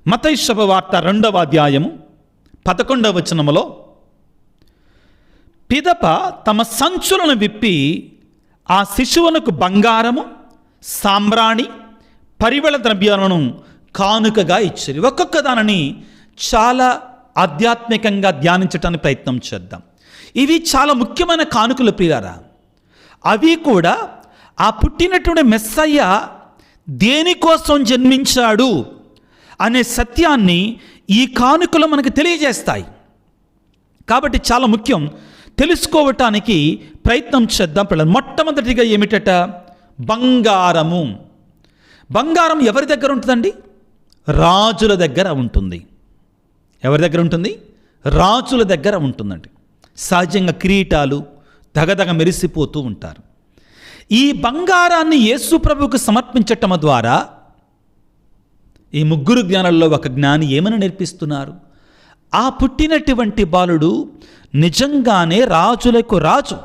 మత్తయి శుభవార్త 2వ అధ్యాయము 11వ వచనములో, పిదప తమ సంచులను విప్పి ఆ శిశువునకు బంగారము, సాంబ్రాణి, పరిమళ ద్రవ్యాలను కానుకగా ఇచ్చారు. ఒక్కొక్క దానిని చాలా ఆధ్యాత్మికంగా ధ్యానించడానికి ప్రయత్నం చేద్దాం. ఇవి చాలా ముఖ్యమైన కానుకలు ప్రియులారా. అవి కూడా ఆ పుట్టినటువంటి మెస్సయ్య దేనికోసం జన్మించాడు అనే సత్యాన్ని ఈ కానుకలు మనకు తెలియజేస్తాయి. కాబట్టి చాలా ముఖ్యం, తెలుసుకోవటానికి ప్రయత్నం చేద్దాం పిల్లలు. మొట్టమొదటిగా ఏమిటట? బంగారము. బంగారం ఎవరి దగ్గర ఉంటుందండి? రాజుల దగ్గర ఉంటుంది. ఎవరి దగ్గర ఉంటుంది? రాజుల దగ్గర ఉంటుందండి. సహజంగా కిరీటాలు దగదగ మెరిసిపోతూ ఉంటారు. ఈ బంగారాన్ని యేసు ప్రభువుకు సమర్పించటం ద్వారా ఈ ముగ్గురు జ్ఞానాల్లో ఒక జ్ఞాని ఏమని నేర్పిస్తున్నారు? ఆ పుట్టినటువంటి బాలుడు నిజంగానే రాజులకు రాజు,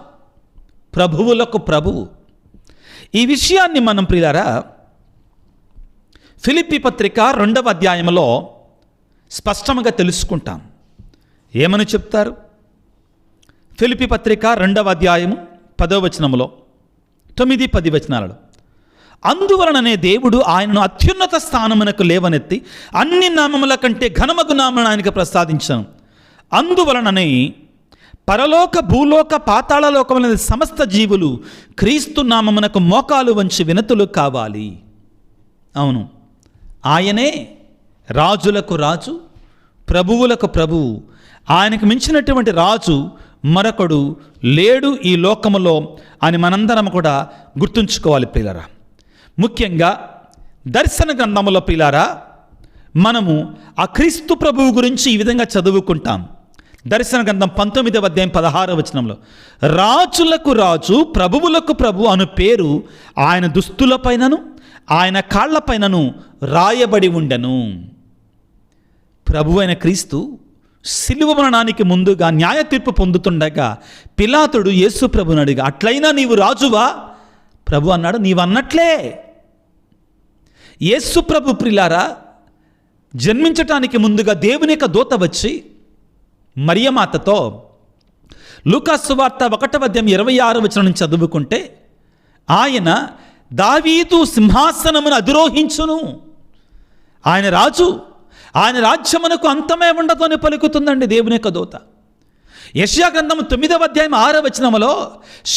ప్రభువులకు ప్రభువు. ఈ విషయాన్ని మనం ప్రియులారా ఫిలిప్పీ పత్రిక 2వ అధ్యాయంలో స్పష్టంగా తెలుసుకుంటాం. ఏమని చెప్తారు? ఫిలిప్పీ పత్రిక 2వ అధ్యాయము 10వ వచనములో 9-10 వచనాలలో, అందువలననే దేవుడు ఆయనను అత్యున్నత స్థానమునకు లేవనెత్తి అన్ని నామముల కంటే ఘనమగు నామమును ఆయనకు ప్రసాదించాను. అందువలననే పరలోక, భూలోక, పాతాళ లోకములైన సమస్త జీవులు క్రీస్తు నామమునకు మోకాలు వంచి వినతులు కావాలి. అవును, ఆయనే రాజులకు రాజు, ప్రభువులకు ప్రభువు. ఆయనకు మించినటువంటి రాజు మరొకడు లేడు ఈ లోకములో అని మనందరం కూడా గుర్తుంచుకోవాలి ప్రియులారా. ముఖ్యంగా దర్శన గ్రంథములో ప్రియులారా మనము ఆ క్రీస్తు ప్రభువు గురించి ఈ విధంగా చదువుకుంటాం. దర్శన గ్రంథం 19వ అధ్యాయం 16వ వచనంలో, రాజులకు రాజు, ప్రభువులకు ప్రభు అను పేరు ఆయన దుస్తులపైనను ఆయన కాళ్లపైనను రాయబడి ఉండెను. ప్రభు అయిన క్రీస్తు సిలువ మరణానికి ముందుగా న్యాయ తీర్పు పొందుతుండగా పిలాతుడు యేసు ప్రభుని అడిగా, అట్లయినా నీవు రాజువా? ప్రభు అన్నాడు, నీవన్నట్లే. యేసు ప్రభు ప్రియులారా జన్మించటానికి ముందుగా దేవుని యొక్క దూత వచ్చి మరియమాతతో లూకాసు వార్త 1వ అధ్యాయం 26వ వచనం నుంచి చదువుకుంటే, ఆయన దావీదు సింహాసనమును అధిరోహించును, ఆయన రాజు, ఆయన రాజ్యమునకు అంతమే ఉండదు అని పలుకుతుందండి దేవుని యొక్క దూత. యెషయా గ్రంథం 9వ అధ్యాయం 6వ వచనములో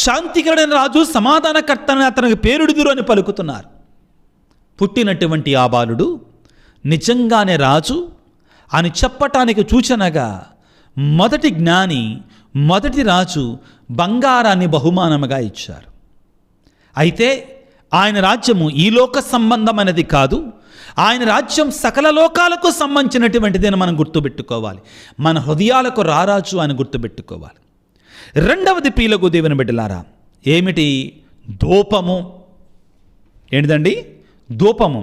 శాంతికరుడైన రాజు, సమాధానకర్త అని అతనికి పేరుడుదురు అని పలుకుతున్నారు. పుట్టినటువంటి ఆ బాలుడు నిజంగానే రాజు అని చెప్పటానికి సూచనగా మొదటి జ్ఞాని, మొదటి రాజు బంగారాన్ని బహుమానముగా ఇచ్చారు. అయితే ఆయన రాజ్యము ఈ లోక సంబంధమైనది కాదు, ఆయన రాజ్యం సకల లోకాలకు సంబంధించినటువంటిది అని మనం గుర్తుపెట్టుకోవాలి. మన హృదయాలకు రారాజు అని గుర్తుపెట్టుకోవాలి. రెండవది ప్రియులకు దేవుని బిడ్డలారా, ఏమిటి? ధూపము. ఏంటిదండి? ధూపము.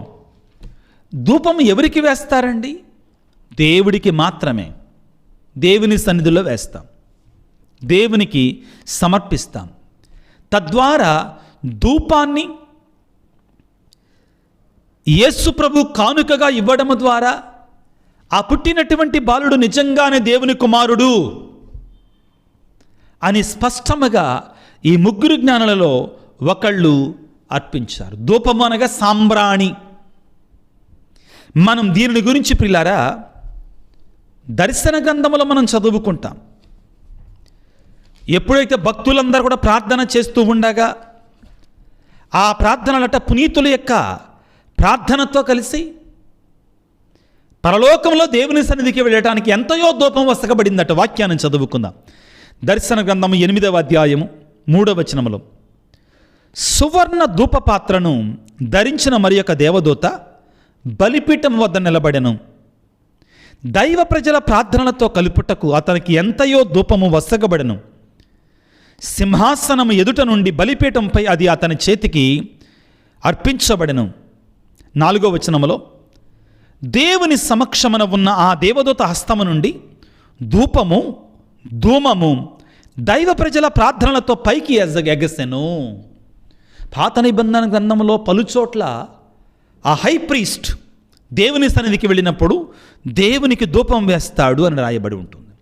ధూపము ఎవరికి వేస్తారండి? దేవుడికి మాత్రమే. దేవుని సన్నిధిలో వేస్తాం, దేవునికి సమర్పిస్తాం. తద్వారా ధూపాన్ని యేసు ప్రభు కానుకగా ఇవ్వడం ద్వారా ఆ పుట్టినటువంటి బాలుడు నిజంగానే దేవుని కుమారుడు అని స్పష్టముగా ఈ ముగ్గురు జ్ఞానులలో ఒకళ్ళు అర్పించారు. ధూపము అనగా సాంబ్రాణి. మనం దీని గురించి ప్రియులారా దర్శన గ్రంథములో మనం చదువుకుంటాం. ఎప్పుడైతే భక్తులందరూ కూడా ప్రార్థన చేస్తూ ఉండగా ఆ ప్రార్థనలట పునీతుల యొక్క ప్రార్థనతో కలిసి పరలోకంలో దేవుని సన్నిధికి వెళ్ళటానికి ఎంతయో ధూపం వసకబడిందట. వాక్యాన్ని చదువుకుందాం. దర్శన గ్రంథం 8వ అధ్యాయము 3వ వచనములో, సువర్ణ ధూపపాత్రను ధరించిన మరి యొక్క దేవదూత బలిపీఠం వద్ద నిలబడెను. దైవ ప్రజల ప్రార్థనలతో కలుపుటకు అతనికి ఎంతయో ధూపము వసకబడెను. సింహాసనము ఎదుట నుండి బలిపీఠంపై అది అతని చేతికి అర్పించబడెను. 4వ వచనములో, దేవుని సమక్షమున ఉన్న ఆ దేవదూత హస్తము నుండి ధూపము, ధూమము దైవ ప్రజల ప్రార్థనలతో పైకి ఎగసెను. పాత నిబంధన గ్రంథంలో పలుచోట్ల ఆ హై ప్రీస్ట్ దేవుని సన్నిధికి వెళ్ళినప్పుడు దేవునికి ధూపం వేస్తాడు అని రాయబడి ఉంటుంది.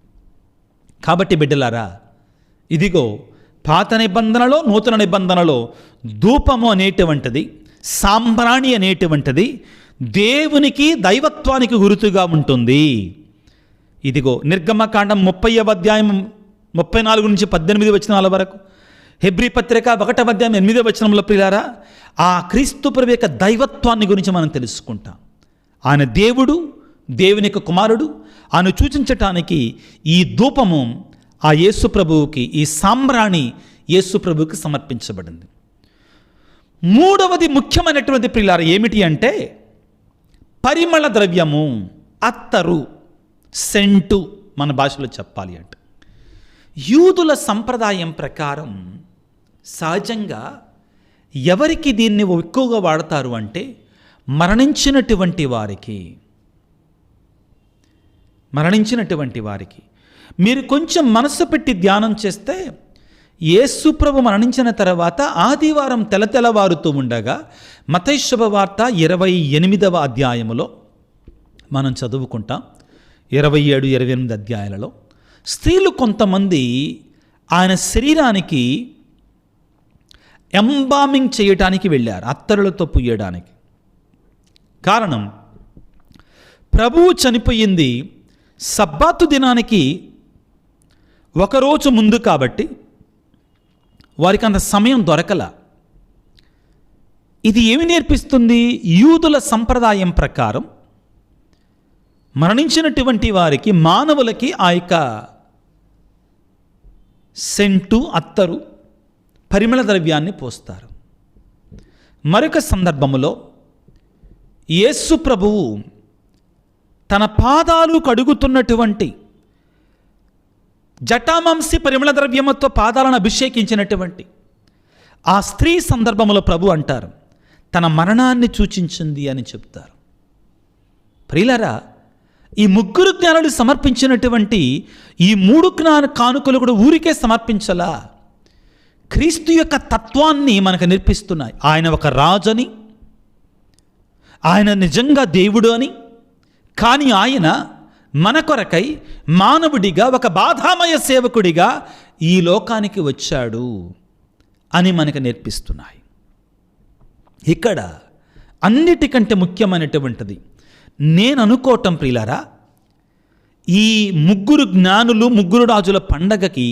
కాబట్టి బిడ్డలారా, ఇదిగో పాత నిబంధనలో నూతన నిబంధనలో ధూపము అనేటువంటిది, సాంబ్రాణి అనేటువంటిది దేవునికి దైవత్వానికి గుర్తుగా ఉంటుంది. ఇదిగో నిర్గమకాండం 30వ అధ్యాయం 34 నుంచి 18 వచనాల వరకు, హెబ్రీ పత్రిక 1వ అధ్యాయం 8వ వచనంలో ప్రియులారా, ఆ క్రీస్తు ప్రభు యొక్క దైవత్వాన్ని గురించి మనం తెలుసుకుంటాం. ఆయన దేవుడు, దేవుని యొక్క కుమారుడు. ఆయన సూచించటానికి ఈ ధూపము ఆ యేసు ప్రభువుకి, ఈ సాంబ్రాణి యేసు ప్రభువుకి సమర్పించబడింది. మూడవది ముఖ్యమైనటువంటి ప్రియులారా ఏమిటి అంటే పరిమళ ద్రవ్యము, అత్తరు, సెంటు మన భాషలో చెప్పాలి అంటే. యూదుల సంప్రదాయం ప్రకారం సహజంగా ఎవరికి దీన్ని ఎక్కువగా వాడతారు అంటే మరణించినటువంటి వారికి. మీరు కొంచెం మనసు పెట్టి ధ్యానం చేస్తే యేసు ప్రభు మరణించిన తర్వాత ఆదివారం తెల్లవారుతూ ఉండగా మత్తయి శుభవార్త 28వ అధ్యాయములో మనం చదువుకుంటాం. 27, 28 అధ్యాయాలలో స్త్రీలు కొంతమంది ఆయన శరీరానికి ఎంబామింగ్ చేయడానికి వెళ్ళారు, అత్తరులతో పుయ్యడానికి. కారణం, ప్రభువు చనిపోయింది సబ్బాతు దినానికి ఒకరోజు ముందు కాబట్టి వారికి అంత సమయం దొరకల. ఇది ఏమి నేర్పిస్తుంది? యూదుల సంప్రదాయం ప్రకారం మరణించినటువంటి వారికి, మానవులకి ఆ యొక్క సెంటు, అత్తరు, పరిమళ ద్రవ్యాన్ని పోస్తారు. మరొక సందర్భములో యేసు ప్రభువు తన పాదాలు కడుగుతున్నటువంటి జటామాంసి పరిమళ ద్రవ్యముతో పాదాలను అభిషేకించినటువంటి ఆ స్త్రీ సందర్భంలో ప్రభు అంటారు, తన మరణాన్ని సూచించింది అని చెప్తారు. ప్రియులారా, ఈ ముగ్గురు జ్ఞానులు సమర్పించినటువంటి ఈ 3 కానుకలు కూడా ఊరికే సమర్పించలా, క్రీస్తు యొక్క తత్వాన్ని మనకు నేర్పిస్తున్నాయి. ఆయన ఒక రాజని, ఆయన నిజంగా దేవుడు అని, కానీ ఆయన మన కొరకై మానవుడిగా, ఒక బాధామయ సేవకుడిగా ఈ లోకానికి వచ్చాడు అని మనకు నేర్పిస్తున్నాయి. ఇక్కడ అన్నిటికంటే ముఖ్యమైనటువంటిది నేను అనుకోవటం ప్రియులారా, ఈ 3 జ్ఞానులు, 3 రాజుల పండగకి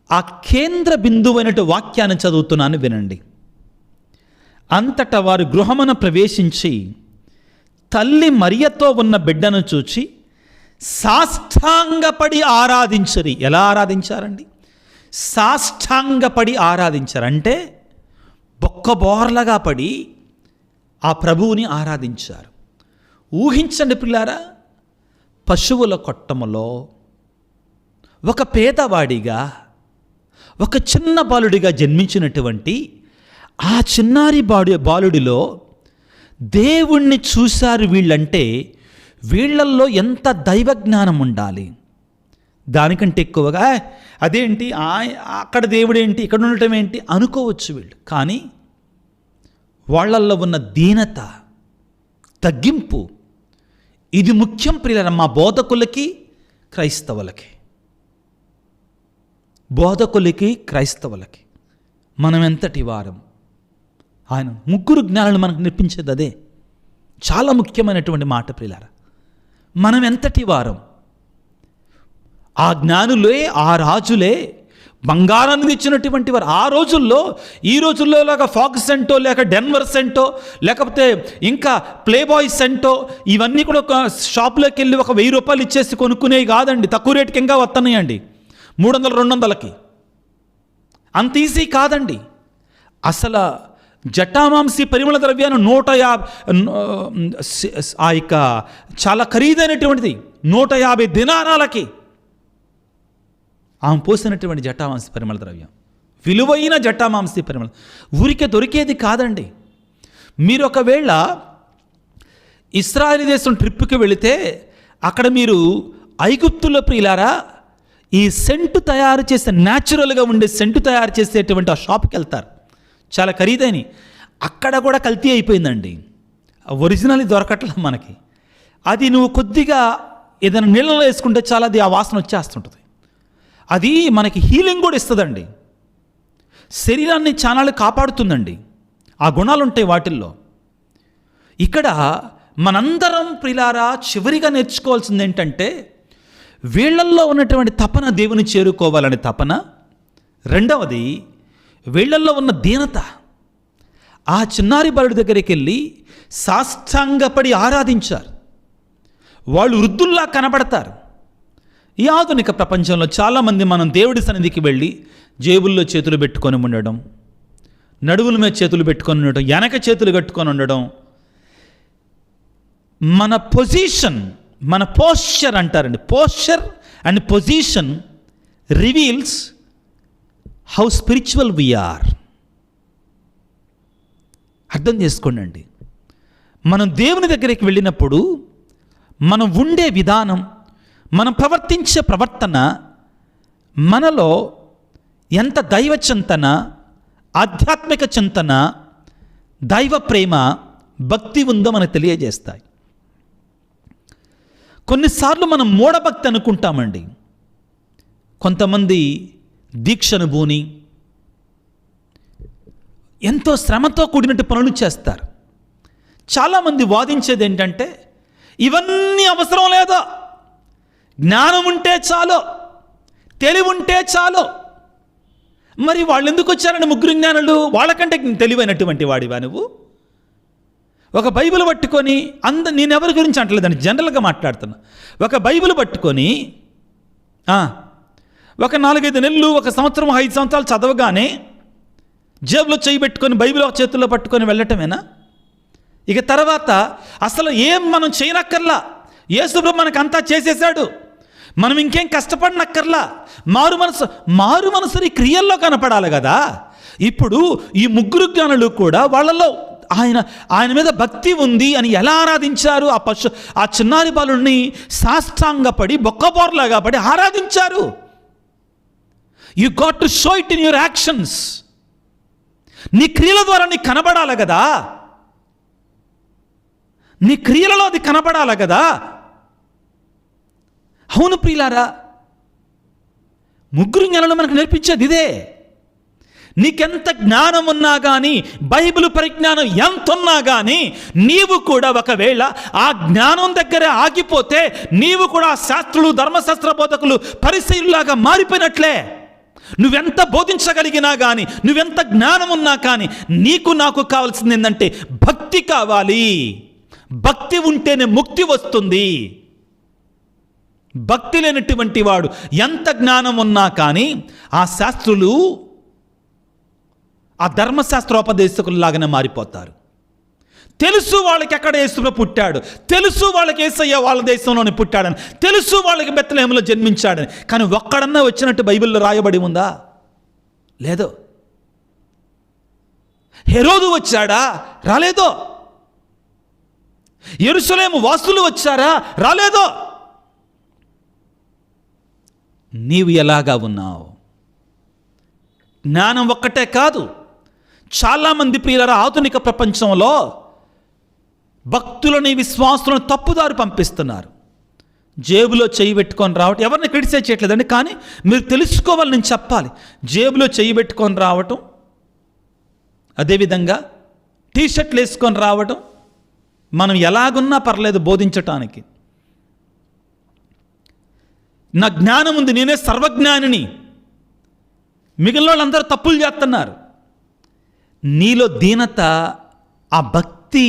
ఆ కేంద్ర బిందువైనటువంటి వాక్యాన్ని చదువుతున్నాను, వినండి. అంతటా వారు గృహమున ప్రవేశించి తల్లి మరియతో ఉన్న బిడ్డను చూచి సాష్టాంగపడి ఆరాధించరి. ఎలా ఆరాధించారండి? సాష్టాంగపడి ఆరాధించారు అంటే బొక్కబోర్లగా పడి ఆ ప్రభువుని ఆరాధించారు. ఊహించండి పిల్లారా, పశువుల కొట్టములో ఒక పేదవాడిగా, ఒక చిన్న బాలుడిగా జన్మించినటువంటి ఆ చిన్నారి బాలుడిలో దేవుణ్ణి చూశారు వీళ్ళంటే వీళ్ళల్లో ఎంత దైవజ్ఞానం ఉండాలి. దానికంటే ఎక్కువగా అదేంటి, అక్కడ దేవుడేంటి, ఇక్కడ ఉండటం ఏంటి అనుకోవచ్చు వీళ్ళు. కానీ వాళ్ళల్లో ఉన్న దీనత, తగ్గింపు, ఇది ముఖ్యం ప్రియులారా మా బోధకులకి, క్రైస్తవులకి. బోధకులకి, క్రైస్తవులకి మనం ఎంతటి వారం. ఆయన 3 జ్ఞానాలు మనకు నేర్పించేది అదే. చాలా ముఖ్యమైనటువంటి మాట ప్రియులారా. మనం ఎంతటి వారం. ఆ జ్ఞానులే, ఆ రాజులే బంగారాన్ని తెచ్చినటువంటి వారు. ఆ రోజుల్లో, ఈ రోజుల్లో లాగా ఫాక్స్ సెంటో, లేక డెన్వర్ సెంటో, లేకపోతే ఇంకా ప్లేబాయ్ సెంటో, ఇవన్నీ కూడా ఒక షాప్లోకి వెళ్ళి ఒక 1000 రూపాయలు ఇచ్చేసి కొనుక్కునేవి కాదండి. తక్కువ రేటుకి ఇంకా వస్తున్నాయండి, 300, 200కి. అంత ఈజీ కాదండి. అసలు జటామాంసి పరిమళ ద్రవ్యాన్ని 150 ఆ యొక్క చాలా ఖరీదైనటువంటిది 150 దినారాలకి ఆమె పోసినటువంటి జటామాంసి పరిమళ ద్రవ్యం, విలువైన జటామాంసి పరిమళ, ఊరికే దొరికేది కాదండి. మీరు ఒకవేళ ఇశ్రాయేలు దేశం ట్రిప్కి వెళితే అక్కడ మీరు ఐగుప్తులో ప్రియులారా ఈ సెంటు తయారు చేసే, న్యాచురల్గా ఉండే సెంటు తయారు చేసేటువంటి ఆ షాప్కి వెళ్తారు, చాలా ఖరీదైన. అక్కడ కూడా కల్తీ అయిపోయిందండి. ఒరిజినల్ దొరకట్లే మనకి. అది నువ్వు కొద్దిగా ఏదైనా నీళ్ళలో వేసుకుంటే చాలా అది ఆ వాసన వచ్చేస్తుంటుంది. అది మనకి హీలింగ్ కూడా ఇస్తుందండి, శరీరాన్ని చాలా కాపాడుతుందండి. ఆ గుణాలు ఉంటాయి వాటిల్లో. ఇక్కడ మనందరం ప్రిలారా చివరిగా నేర్చుకోవాల్సింది ఏంటంటే, వీళ్ళల్లో ఉన్నటువంటి తపన దేవుని చేరుకోవాలనే తపన. రెండవది వీళ్ళల్లో ఉన్న దీనత. ఆ చిన్నారి బాలుడి దగ్గరికి వెళ్ళి సాష్టాంగపడి ఆరాధించారు. వాళ్ళు వృద్ధుల్లా కనబడతారు. ఈ ఆధునిక ప్రపంచంలో చాలామంది మనం దేవుడి సన్నిధికి వెళ్ళి జేబుల్లో చేతులు పెట్టుకొని ఉండడం, నడువుల మీద చేతులు పెట్టుకొని ఉండడం, వెనక చేతులు కట్టుకొని ఉండడం. మన పొజిషన్, మన పోస్చర్ అంటారండి. Posture and position reveals how spiritual we are. అర్థం చేసుకోండి. మనం దేవుని దగ్గరికి వెళ్ళినప్పుడు మనం ఉండే విధానం, మనం ప్రవర్తించే ప్రవర్తన మనలో ఎంత దైవ చింతన, ఆధ్యాత్మిక చింతన, దైవ ప్రేమ, భక్తి ఉందో మనకు తెలియజేస్తాయి. కొన్నిసార్లు మనం మూఢభక్తి అనుకుంటామండి. కొంతమంది దీక్షను బూని ఎంతో శ్రమతో కూడినట్టు పనులు చేస్తారు. చాలామంది వాదించేది ఏంటంటే, ఇవన్నీ అవసరం లేదు, జ్ఞానం ఉంటే చాలు, తెలివి ఉంటే చాలు. మరి వాళ్ళు ఎందుకు వచ్చారని ముగ్గురు జ్ఞానులు? వాళ్ళకంటే తెలివైనటువంటి వాడివా నువ్వు? ఒక బైబిల్ పట్టుకొని నేను ఎవరి గురించి అంటలేదండి, జనరల్గా మాట్లాడుతున్నా. ఒక బైబిల్ పట్టుకొని ఒక 4-5 నెలలు, 1 సంవత్సరం, 5 సంవత్సరాలు చదవగానే జేబులో చేయి పెట్టుకొని బైబిల్ ఒక చేతుల్లో పట్టుకొని వెళ్ళటమేనా? ఇక తర్వాత అసలు ఏం మనం చేయనక్కర్లా, యేసుప్రభు మనకంతా చేసేసాడు, మనం ఇంకేం కష్టపడనక్కర్లా. మారు మనసుని క్రియల్లో కనపడాలి కదా. ఇప్పుడు ఈ ముగ్గురు జ్ఞానులు కూడా వాళ్ళలో ఆయన మీద భక్తి ఉంది అని ఎలా ఆరాధించారు? ఆ చిన్నారి బాలుడిని సాష్టాంగపడి బొక్కబోర్లాగా పడి ఆరాధించారు. You got to show it in your actions. నీ క్రియల ద్వారా నీకు కనబడాలి కదా, నీ క్రియలలో అది కనబడాలి కదా. అవును ప్రియులారా, ముగ్గురు జ్ఞానులు మనకు నేర్పించేది ఇదే. నీకెంత జ్ఞానం ఉన్నా కానీ, బైబిల్ పరిజ్ఞానం ఎంత ఉన్నా కానీ, నీవు కూడా ఒకవేళ ఆ జ్ఞానం దగ్గరే ఆగిపోతే నీవు కూడా శాస్త్రులు, ధర్మశాస్త్ర బోధకులు, పరిసయ్యులాగా మారిపోయినట్లే. నువ్వెంత బోధించగలిగినా కానీ, నువ్వెంత జ్ఞానం ఉన్నా కానీ, నీకు నాకు కావాల్సింది ఏంటంటే భక్తి కావాలి. భక్తి ఉంటేనే ముక్తి వస్తుంది. భక్తి లేనటువంటి వాడు ఎంత జ్ఞానం ఉన్నా కానీ ఆ శాస్త్రులు, ఆ ధర్మశాస్త్రోపదేశకుల్లాగానే మారిపోతారు. తెలుసు వాళ్ళకి ఎక్కడ యేసుప్రభు పుట్టాడు, తెలుసు వాళ్ళకి యేసయ్య వాళ్ళ దేశంలోనే పుట్టాడని, తెలుసు వాళ్ళకి బెత్లెహేములో జన్మించాడని. కానీ ఒక్కడన్నా వచ్చినట్టు బైబిల్లో రాయబడి ఉందా? లేదు. హెరోదు వచ్చాడా? రాలేదో. యెరూషలేము వాసులు వచ్చారా? రాలేదో. నీవు ఎలాగా ఉన్నావు? జ్ఞానం ఒక్కటే కాదు, చాలామంది ప్రియులారా ఆధునిక ప్రపంచంలో భక్తులని, విశ్వాసులను తప్పుదారి పంపిస్తున్నారు. జేబులో చేయి పెట్టుకొని రావటం, ఎవరిని క్రిటిసైజ్ చేయట్లేదండి, కానీ మీరు తెలుసుకోవాలి, నేను చెప్పాలి. జేబులో చేయి పెట్టుకొని రావటం, అదేవిధంగా టీషర్ట్లు వేసుకొని రావటం, మనం ఎలాగున్నా పర్లేదు బోధించటానికి. నా జ్ఞానం ఉంది, నేనే సర్వజ్ఞానిని, మిగిలిన వాళ్ళందరూ తప్పులు చేస్తున్నారు. నీలో దీనత, ఆ భక్తి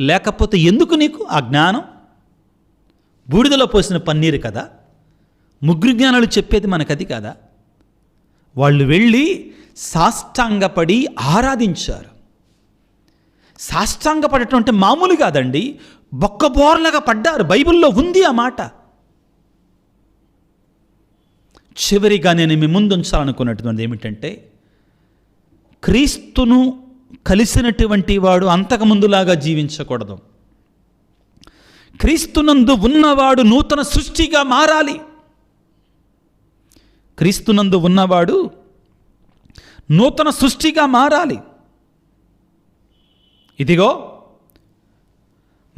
లేకపోతే ఎందుకు నీకు ఆ జ్ఞానం? బూడిదలో పోసిన పన్నీరు కదా. ముగ్గురు జ్ఞానాలు చెప్పేది మనకది కదా. వాళ్ళు వెళ్ళి సాష్టాంగపడి ఆరాధించారు. సాష్టాంగపడటం అంటే మామూలు కాదండి, బొక్కబోర్లగా పడ్డారు. బైబిల్లో ఉంది ఆ మాట. చివరిగా నేను మీ ముందు ఉంచాలనుకున్నటువంటిది ఏమిటంటే, క్రీస్తును కలిసినటువంటి వాడు అంతకుముందులాగా జీవించకూడదు. క్రీస్తునందు ఉన్నవాడు నూతన సృష్టిగా మారాలి. క్రీస్తునందు ఉన్నవాడు నూతన సృష్టిగా మారాలి. ఇదిగో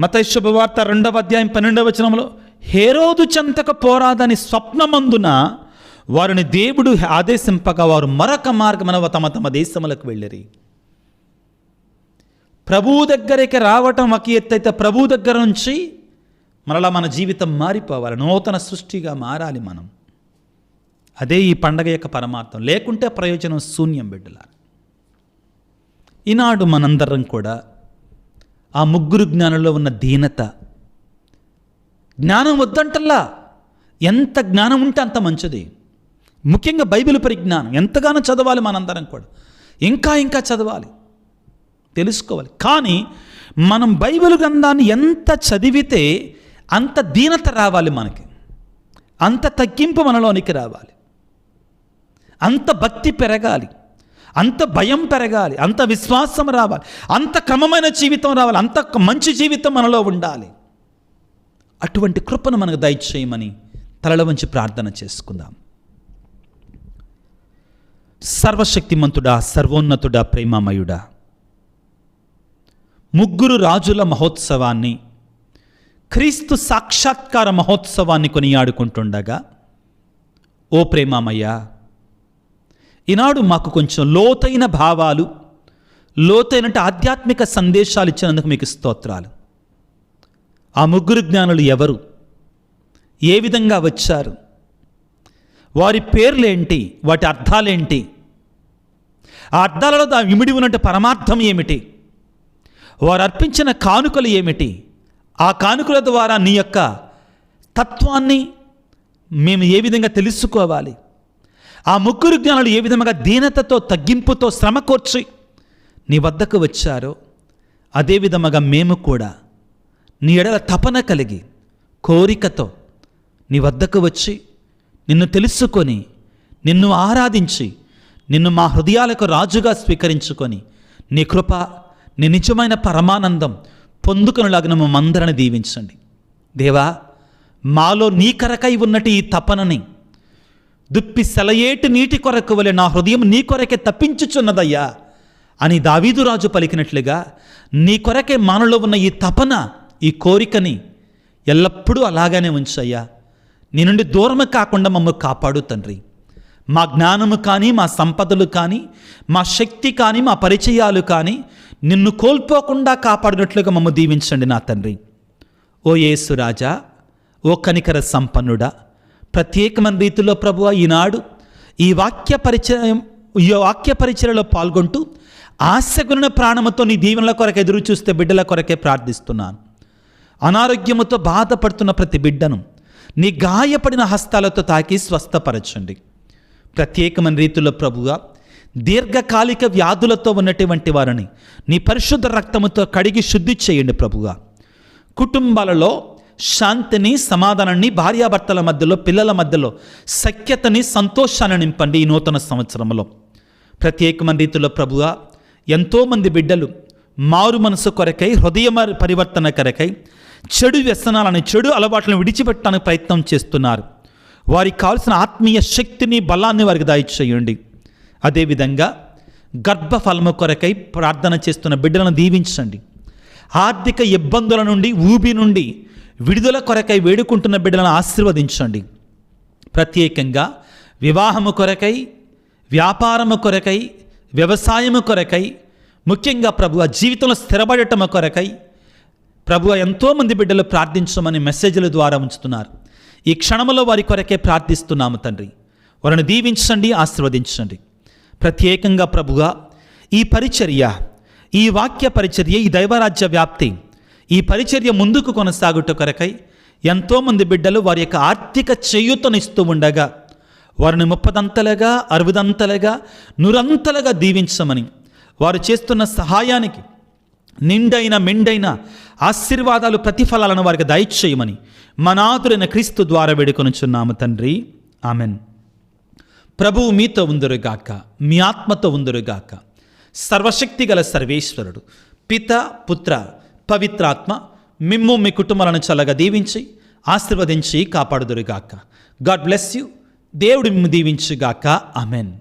మత్తయి శుభవార్త 2వ అధ్యాయం 12వ వచనంలో, హేరోదు చెంతక పోరాదని స్వప్నమందున వారిని దేవుడు ఆదేశింపగా వారు మరొక మార్గమున తమ తమ దేశములకు వెళ్ళిరి. ప్రభువు దగ్గరికి రావటం ఒక ఎత్తు అయితే, ప్రభువు దగ్గర నుంచి మరలా మన జీవితం మారిపోవాలి, నూతన సృష్టిగా మారాలి మనం. అదే ఈ పండగ యొక్క పరమార్థం. లేకుంటే ప్రయోజనం శూన్యం బిడ్డలారా. ఈనాడు మనందరం కూడా ఆ ముగ్గురు జ్ఞానంలో ఉన్న దీనత, జ్ఞానం వద్దంటల్లా, ఎంత జ్ఞానం ఉంటే అంత మంచిది. ముఖ్యంగా బైబిల్ పరిజ్ఞానం ఎంతగానో చదవాలి మనందరం కూడా, ఇంకా ఇంకా చదవాలి, తెలుసుకోవాలి. కానీ మనం బైబిల్ గ్రంథాన్ని ఎంత చదివితే అంత దీనత రావాలి మనకి, అంత తగ్గింపు మనలోనికి రావాలి, అంత భక్తి పెరగాలి, అంత భయం పెరగాలి, అంత విశ్వాసం రావాలి, అంత క్రమమైన జీవితం రావాలి, అంత మంచి జీవితం మనలో ఉండాలి. అటువంటి కృపను మనకు దయచేయమని తలలో వంచి ప్రార్థన చేసుకుందాం. సర్వశక్తిమంతుడా, సర్వోన్నతుడా, ప్రేమమయుడా, ముగ్గురు రాజుల మహోత్సవాన్ని, క్రీస్తు సాక్షాత్కార మహోత్సవాన్ని కొనియాడుకుంటుండగా, ఓ ప్రేమమయ్య, ఈనాడు మాకు కొంచెం లోతైన భావాలు, లోతైన ఆధ్యాత్మిక సందేశాలు ఇచ్చినందుకు మీకు స్తోత్రాలు. ఆ ముగ్గురు జ్ఞానులు ఎవరు, ఏ విధంగా వచ్చారు, వారి పేర్లేంటి, వాటి అర్థాలేంటి, ఆ అర్థాలలో ఇమిడి ఉన్నట్టు పరమార్థం ఏమిటి, వారు అర్పించిన కానుకలు ఏమిటి, ఆ కానుకల ద్వారా నీ యొక్క తత్వాన్ని మేము ఏ విధంగా తెలుసుకోవాలి, ఆ ముగ్గురు జ్ఞానులు ఏ విధంగా దీనతతో, తగ్గింపుతో, శ్రమ కోర్చి నీ వద్దకు వచ్చారో అదే విధముగా మేము కూడా నీ ఎడల తపన కలిగి, కోరికతో నీ వద్దకు వచ్చి నిన్ను తెలుసుకొని, నిన్ను ఆరాధించి, నిన్ను మా హృదయాలకు రాజుగా స్వీకరించుకొని నీ కృప, నీ నిజమైన పరమానందం పొందుకునేలాగా మమ్మందరిని దీవించండి. దేవా, మాలో నీ కొరకై ఉన్నట్టు ఈ తపనని దుప్పి సెలయేటి నీటి కొరకు వలె నా హృదయం నీ కొరకే తప్పించుచున్నదయ్యా అని దావీదు రాజు పలికినట్లుగా నీ కొరకే మనలో ఉన్న ఈ తపన, ఈ కోరికని ఎల్లప్పుడూ అలాగానే ఉంచయ్యా. నీ నుండి దూరము కాకుండా మమ్మల్ని కాపాడు తండ్రి. మా జ్ఞానము కానీ, మా సంపదలు కానీ, మా శక్తి కానీ, మా పరిచయాలు కానీ నిన్ను కోల్పోకుండా కాపాడినట్లుగా మమ్మల్ని దీవించండి నా తండ్రి. ఓ యేసురాజా, ఓ కనికర సంపన్నుడా, ప్రత్యేకమైన రీతిలో ప్రభువా ఈనాడు ఈ వాక్య పరిచయలో పాల్గొంటూ ఆశగుణ ప్రాణముతో నీ దీవెనల కొరకు ఎదురు చూస్తే బిడ్డల కొరకే ప్రార్థిస్తున్నాను. అనారోగ్యముతో బాధపడుతున్న ప్రతి బిడ్డను నీ గాయపడిన హస్తాలతో తాకి స్వస్థపరచండి. ప్రత్యేకమైన రీతిలో ప్రభువా దీర్ఘకాలిక వ్యాధులతో ఉన్నటువంటి వారిని నీ పరిశుద్ధ రక్తముతో కడిగి శుద్ధి చేయండి ప్రభువా. కుటుంబాలలో శాంతిని, సమాధానాన్ని, భార్యాభర్తల మధ్యలో, పిల్లల మధ్యలో సఖ్యతని, సంతోషాన్ని నింపండి ఈ నూతన సంవత్సరంలో. ప్రత్యేకమైన రీతిలో ప్రభువా ఎంతోమంది బిడ్డలు మారు మనసు కొరకై, హృదయ పరివర్తన కొరకై, చెడు వ్యసనాలను, చెడు అలవాట్లను విడిచిపెట్టడానికి ప్రయత్నం చేస్తున్నారు. వారికి కావాల్సిన ఆత్మీయ శక్తిని, బలాన్ని వారికి దయచేయండి. అదేవిధంగా గర్భఫలము కొరకై ప్రార్థన చేస్తున్న బిడ్డలను దీవించండి. ఆర్థిక ఇబ్బందుల నుండి, ఊబి నుండి విడుదల కొరకై వేడుకుంటున్న బిడ్డలను ఆశీర్వదించండి. ప్రత్యేకంగా వివాహము కొరకై, వ్యాపారము కొరకై, వ్యవసాయము కొరకై, ముఖ్యంగా ప్రభువా జీవితంలో స్థిరపడటము కొరకై ప్రభువా ఎంతోమంది బిడ్డలు ప్రార్థించమని మెసేజ్ల ద్వారా ఉంచుతున్నారు. ఈ క్షణంలో వారి కొరకే ప్రార్థిస్తున్నాము తండ్రి. వారిని దీవించండి, ఆశీర్వదించండి. ప్రత్యేకంగా ప్రభువా ఈ పరిచర్య, ఈ వాక్య పరిచర్య, ఈ దైవరాజ్య వ్యాప్తి, ఈ పరిచర్య ముందుకు కొనసాగుట కొరకై ఎంతోమంది బిడ్డలు వారి యొక్క ఆర్థిక చేయూతనిస్తూ ఉండగా వారిని 30దంతలుగా, 60దంతలుగా, 100అంతలుగా దీవించమని, వారు చేస్తున్న సహాయానికి నిండైన మెండైన ఆశీర్వాదాలు, ప్రతిఫలాలను వారికి దయచేయమని మనాథుడైన క్రీస్తు ద్వారా వేడుకొనుచున్నాము తండ్రి. ఆమెన్. ప్రభువు మీతో ఉందురుగాక, మీ ఆత్మతో ఉందురుగాక. సర్వశక్తి గల సర్వేశ్వరుడు పిత, పుత్ర, పవిత్రాత్మ మిమ్ము మీ కుటుంబాలను చల్లగా దీవించి ఆశీర్వదించి కాపాడుదురుగాక. God bless you. దేవుడు మిమ్ము దీవించుగాక. ఆమెన్.